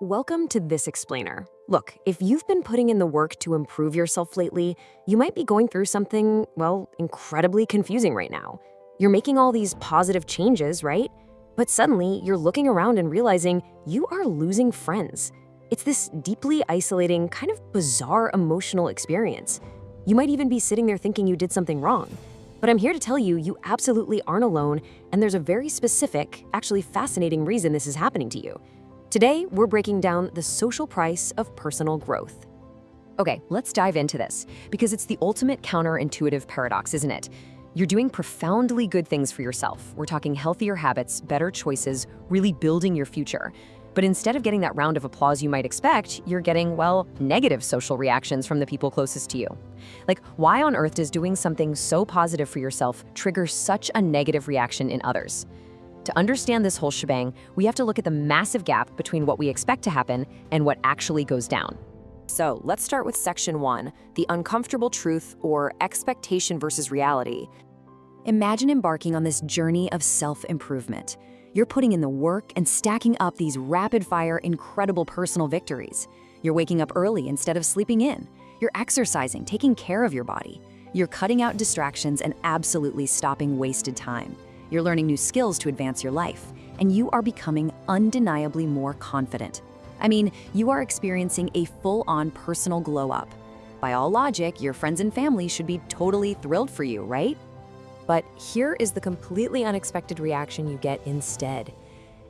Welcome to This Explainer. Look, if you've been putting in the work to improve yourself lately, you might be going through something, well, incredibly confusing right now. You're making all these positive changes, right? But suddenly, you're looking around and realizing you are losing friends. It's this deeply isolating, kind of bizarre emotional experience. You might even be sitting there thinking you did something wrong. But I'm here to tell you, you absolutely aren't alone, and there's a very specific, actually fascinating reason this is happening to you. Today, we're breaking down the social price of personal growth. Okay, let's dive into this, because it's the ultimate counterintuitive paradox, isn't it? You're doing profoundly good things for yourself. We're talking healthier habits, better choices, really building your future. But instead of getting that round of applause you might expect, you're getting, well, negative social reactions from the people closest to you. Like, why on earth does doing something so positive for yourself trigger such a negative reaction in others? To understand this whole shebang, we have to look at the massive gap between what we expect to happen and what actually goes down. So let's start with section 1, the uncomfortable truth or expectation versus reality. Imagine embarking on this journey of self-improvement. You're putting in the work and stacking up these rapid-fire, incredible personal victories. You're waking up early instead of sleeping in. You're exercising, taking care of your body. You're cutting out distractions and absolutely stopping wasted time. You're learning new skills to advance your life, and you are becoming undeniably more confident. I mean, you are experiencing a full-on personal glow-up. By all logic, your friends and family should be totally thrilled for you, right? But here is the completely unexpected reaction you get instead.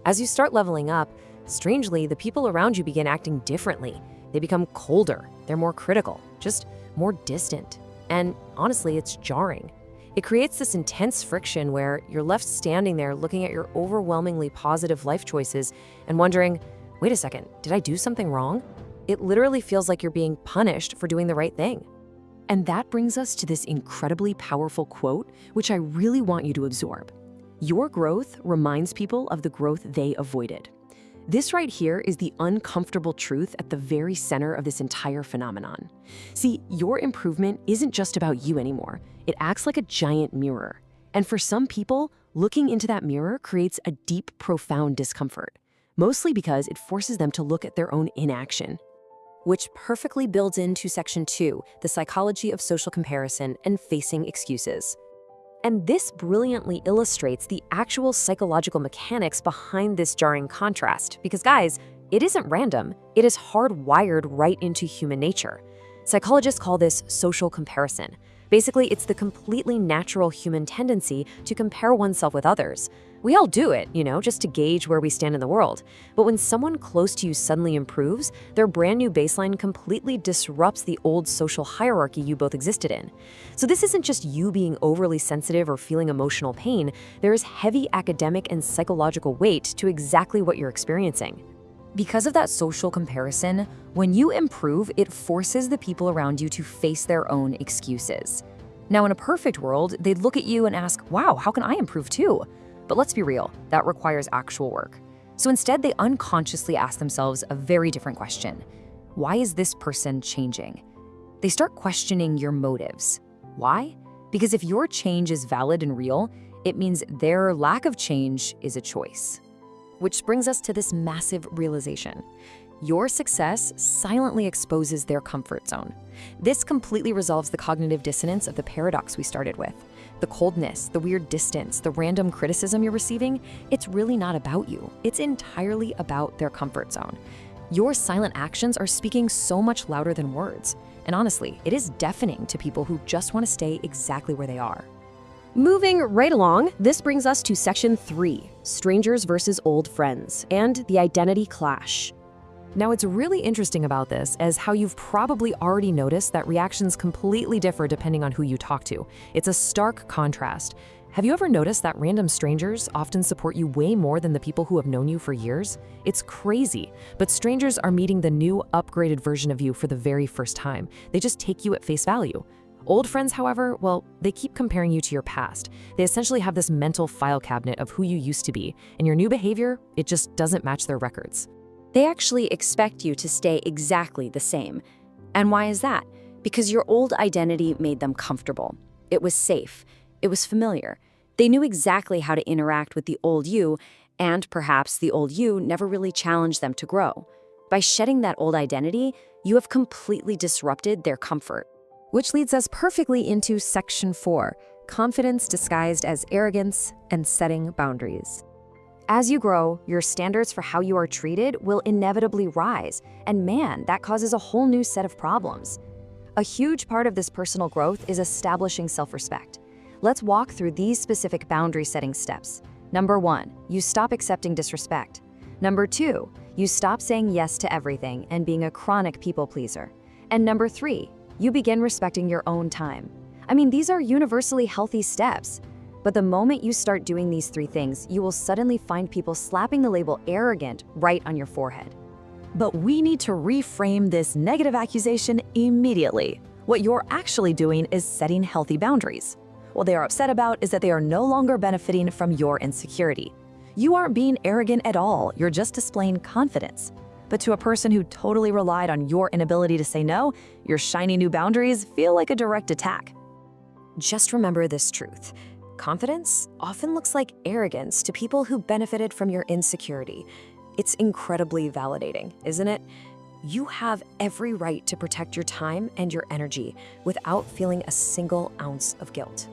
As you start leveling up, strangely, the people around you begin acting differently. They become colder, they're more critical, just more distant. And honestly, it's jarring. It creates this intense friction where you're left standing there looking at your overwhelmingly positive life choices and wondering, wait a second, did I do something wrong? It literally feels like you're being punished for doing the right thing. And that brings us to this incredibly powerful quote, which I really want you to absorb. Your growth reminds people of the growth they avoided. This right here is the uncomfortable truth at the very center of this entire phenomenon. See, your improvement isn't just about you anymore. It acts like a giant mirror. And for some people, looking into that mirror creates a deep, profound discomfort, mostly because it forces them to look at their own inaction. Which perfectly builds into section 2, the psychology of social comparison and facing excuses. And this brilliantly illustrates the actual psychological mechanics behind this jarring contrast. Because guys, it isn't random, it is hardwired right into human nature. Psychologists call this social comparison. Basically, it's the completely natural human tendency to compare oneself with others. We all do it, just to gauge where we stand in the world. But when someone close to you suddenly improves, their brand new baseline completely disrupts the old social hierarchy you both existed in. So this isn't just you being overly sensitive or feeling emotional pain. There is heavy academic and psychological weight to exactly what you're experiencing. Because of that social comparison, when you improve, it forces the people around you to face their own excuses. Now, in a perfect world, they'd look at you and ask, wow, how can I improve too? But let's be real, that requires actual work. So instead, they unconsciously ask themselves a very different question. Why is this person changing? They start questioning your motives. Why? Because if your change is valid and real, it means their lack of change is a choice. Which brings us to this massive realization. Your success silently exposes their comfort zone. This completely resolves the cognitive dissonance of the paradox we started with. The coldness, the weird distance, the random criticism you're receiving, it's really not about you. It's entirely about their comfort zone. Your silent actions are speaking so much louder than words. And honestly, it is deafening to people who just want to stay exactly where they are. Moving right along, this brings us to section 3, strangers versus old friends, and the identity clash. Now, it's really interesting about this as how you've probably already noticed that reactions completely differ depending on who you talk to. It's a stark contrast. Have you ever noticed that random strangers often support you way more than the people who have known you for years? It's crazy, but strangers are meeting the new, upgraded version of you for the very first time. They just take you at face value. Old friends, however, well, they keep comparing you to your past. They essentially have this mental file cabinet of who you used to be, and your new behavior, it just doesn't match their records. They actually expect you to stay exactly the same. And why is that? Because your old identity made them comfortable. It was safe. It was familiar. They knew exactly how to interact with the old you, and perhaps the old you never really challenged them to grow. By shedding that old identity, you have completely disrupted their comfort. Which leads us perfectly into Section 4, confidence disguised as arrogance and setting boundaries. As you grow, your standards for how you are treated will inevitably rise, and man, that causes a whole new set of problems. A huge part of this personal growth is establishing self-respect. Let's walk through these specific boundary-setting steps. Number 1, you stop accepting disrespect. Number 2, you stop saying yes to everything and being a chronic people pleaser. And number 3, you begin respecting your own time. I mean, these are universally healthy steps. But the moment you start doing these 3 things, you will suddenly find people slapping the label arrogant right on your forehead. But we need to reframe this negative accusation immediately. What you're actually doing is setting healthy boundaries. What they are upset about is that they are no longer benefiting from your insecurity. You aren't being arrogant at all, you're just displaying confidence. But to a person who totally relied on your inability to say no, your shiny new boundaries feel like a direct attack. Just remember this truth. Confidence often looks like arrogance to people who benefited from your insecurity. It's incredibly validating, isn't it? You have every right to protect your time and your energy without feeling a single ounce of guilt.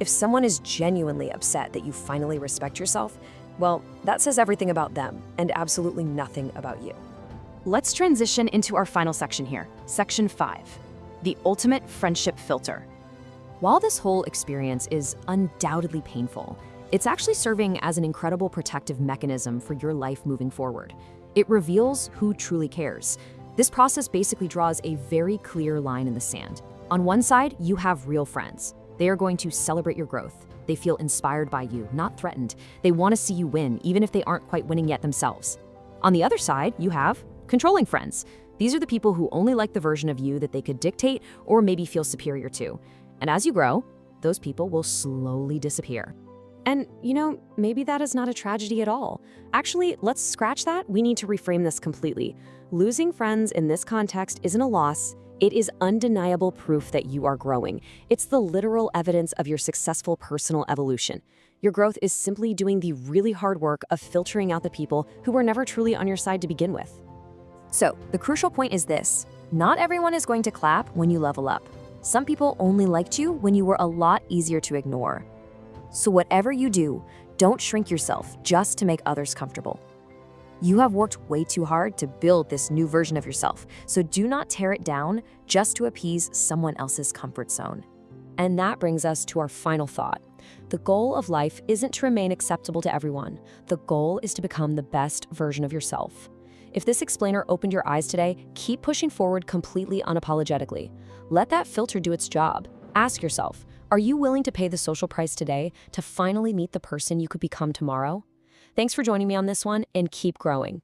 If someone is genuinely upset that you finally respect yourself, well, that says everything about them and absolutely nothing about you. Let's transition into our final section here, Section 5, the ultimate friendship filter. While this whole experience is undoubtedly painful, it's actually serving as an incredible protective mechanism for your life moving forward. It reveals who truly cares. This process basically draws a very clear line in the sand. On one side, you have real friends. They are going to celebrate your growth. They feel inspired by you, not threatened. They want to see you win, even if they aren't quite winning yet themselves. On the other side, you have controlling friends. These are the people who only like the version of you that they could dictate or maybe feel superior to. And as you grow, those people will slowly disappear. And, maybe that is not a tragedy at all. Actually, let's scratch that. We need to reframe this completely. Losing friends in this context isn't a loss. It is undeniable proof that you are growing. It's the literal evidence of your successful personal evolution. Your growth is simply doing the really hard work of filtering out the people who were never truly on your side to begin with. So, the crucial point is this. Not everyone is going to clap when you level up. Some people only liked you when you were a lot easier to ignore. So whatever you do, don't shrink yourself just to make others comfortable. You have worked way too hard to build this new version of yourself, so do not tear it down just to appease someone else's comfort zone. And that brings us to our final thought. The goal of life isn't to remain acceptable to everyone. The goal is to become the best version of yourself. If this explainer opened your eyes today, keep pushing forward completely unapologetically. Let that filter do its job. Ask yourself, are you willing to pay the social price today to finally meet the person you could become tomorrow? Thanks for joining me on this one, and keep growing.